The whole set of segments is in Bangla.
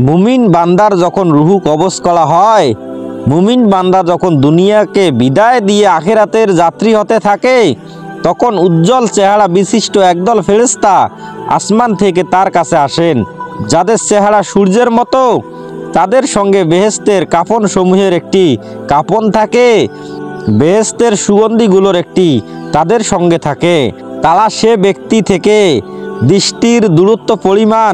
মুমিন বান্দার যখন রুহু কবজ করা হয়, মুমিন বান্দা যখন দুনিয়াকে বিদায় দিয়ে আখিরাতের যাত্রী হতে থাকে, তখন উজ্জ্বল চেহারা বিশিষ্ট একদল ফেরেশতা আসমান থেকে তার কাছে আসেন, যাদের চেহারা সূর্যের মতো। তাদের সঙ্গে বেহেশতের কাফন সমূহের একটি কাফন থাকে, বেহেশতের সুগন্ধিগুলোর একটি তাদের সঙ্গে থাকে। তারা সে ব্যক্তি থেকে দৃষ্টির দূরত্ব পরিমাণ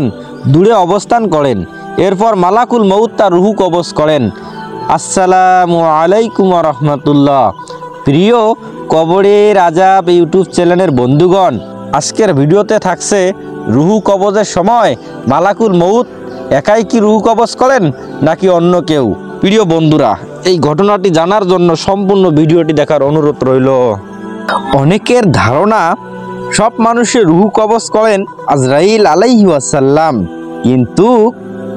দূরে অবস্থান করেন। এরপর মালাকুল মউত তার রুহু কবজ করেন। আসসালামু আলাইকুম ওয়া রাহমাতুল্লাহ। প্রিয় কবরের আজাব ইউটিউব চ্যানেলের বন্ধুগণ, আজকের ভিডিওতে থাকছে রুহু কবজের সময় মালাকুল মউত একাই কি রুহু কবজ করেন নাকি অন্য কেউ। প্রিয় বন্ধুরা, এই ঘটনাটি জানার জন্য সম্পূর্ণ ভিডিওটি দেখার অনুরোধ রইল। অনেকের ধারণা সব মানুষের রুহু কবজ করেন আজরাইল আলাইহি ওয়াসাল্লাম, কিন্তু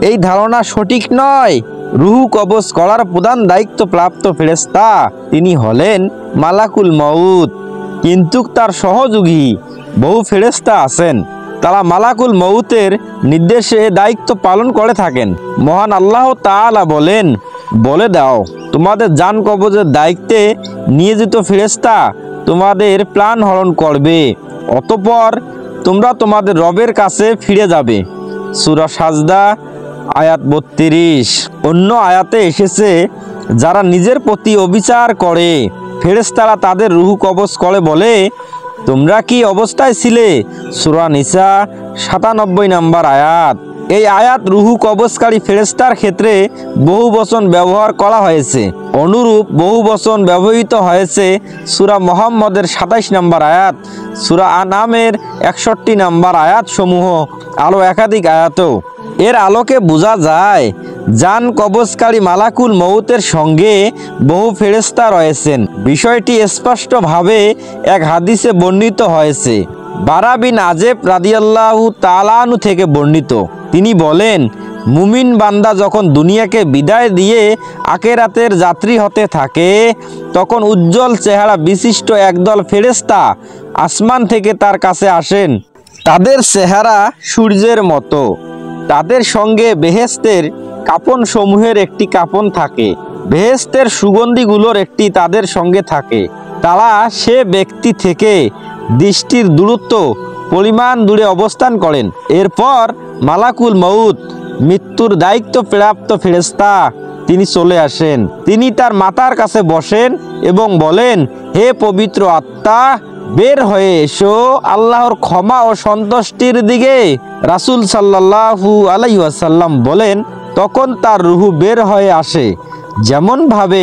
এই ধারণা সঠিক নয়। রুহু কবজ করার প্রধান দায়িত্ব প্রাপ্ত ফেরেশতা তিনি হলেন মালাকুল মউত, কিন্তু তার সহযোগী বহু ফেরেশতা আছেন, তারা মালাকুল মউতের নির্দেশে দায়িত্ব পালন করে থাকেন। মহান আল্লাহ তাআলা বলেন, বলে দাও তোমাদের জান কবজের দায়িত্বে নিয়োজিত ফেরেশতা তোমাদের প্রাণ হরণ করবে, অতঃপর তোমরা তোমাদের রবের কাছে ফিরে যাবে। সূরা সাজদা আয়াত 32। অন্য আয়াতে এসেছে, যারা নিজের প্রতি অবিচার করে ফেরেশতারা তাদের রুহু কবজ করে বলে, তোমরা কি অবস্থায় ছিলে? সূরা নিসা 97 নম্বর আয়াত। এই আয়াত রুহু কবজকারী ফেরেশতার ক্ষেত্রে বহু বচন ব্যবহার করা হয়েছে। অনুরূপ বহু বচন ব্যবহৃত হয়েছে সূরা মুহাম্মদের 27 নম্বর আয়াত, সূরা আনামের 61 নম্বর আয়াত সমূহ, আরও একাধিক আয়াতেও। এর আলোকে বোঝা যায় জান কবজকারী মালাকুল মউতের সঙ্গে বহু ফেরেশতা রয়েছেন। বিষয়টি স্পষ্টভাবে এক হাদিসে বর্ণিত হয়েছে। বারা বিন আজেব রাদিয়াল্লাহু তাআলা আনহু থেকে বর্ণিত, তিনি বলেন, মুমিন বান্দা যখন দুনিয়াকে বিদায় দিয়ে আখিরাতের যাত্রী হতে থাকে, তখন উজ্জ্বল চেহারা বিশিষ্ট একদল ফেরেশতা আসমান থেকে তার কাছে আসেন। তাদের চেহারা সূর্যের মতো। তাদের সঙ্গে বেহেশতের কাফন সমূহের একটি কাফন থাকে, বেহেশতের সুগন্ধিগুলোর একটি তাদের সঙ্গে থাকে। তারা সে ব্যক্তি থেকে দৃষ্টির দূরত্ব পরিমাণ দূরে অবস্থান করেন। এরপর মালাকুল মউত মৃত্যুর দায়িত্ব প্রাপ্ত ফেরেশতা তিনি চলে আসেন। তিনি তার মাথার কাছে বসেন এবং বলেন, হে পবিত্র আত্মা, বের হয়ে এসো আল্লাহর ক্ষমা ও সন্তুষ্টির দিকে। রাসূল সাল্লাল্লাহু আলাইহি ওয়াসাল্লাম বলেন, তখন তার রুহু বের হয়ে আসে, যেমনভাবে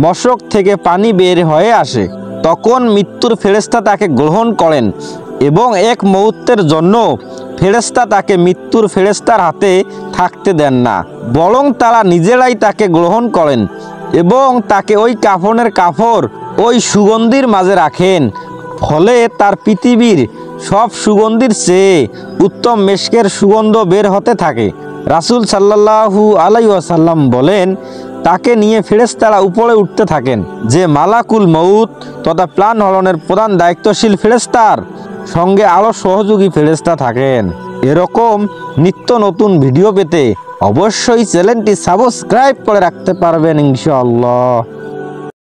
মশক থেকে পানি বের হয়ে আসে। তখন মৃত্যুর ফেরেশতা তাকে গ্রহণ করেন এবং এক মুহূর্তের জন্য ফেরেশতা তাকে মৃত্যুর ফেরেশতার হাতে থাকতে দেন না, বরং তারা নিজেরাই তাকে গ্রহণ করেন এবং তাকে ওই কাফনের কাপড় ওই সুগন্ধির মাঝে রাখেন। ফলে তার পৃথিবীর সব সুগন্ধির চেয়ে উত্তম মেশকের সুগন্ধ বের হতে থাকে। রাসূল সাল্লাল্লাহু আলাইহি ওয়াসাল্লাম বলেন, তাকে নিয়ে ফেরেশতারা উপরে উঠতে থাকেন, যে মালাকুল মউত তথা প্রাণ হরণের প্রধান দায়িত্বশীল ফেরেশতার সঙ্গে আরও সহযোগী ফেরেশতা থাকেন। এরকম নিত্য নতুন ভিডিও পেতে অবশ্যই চ্যানেলটি সাবস্ক্রাইব করে রাখতে পারবেন ইনশাআল্লাহ।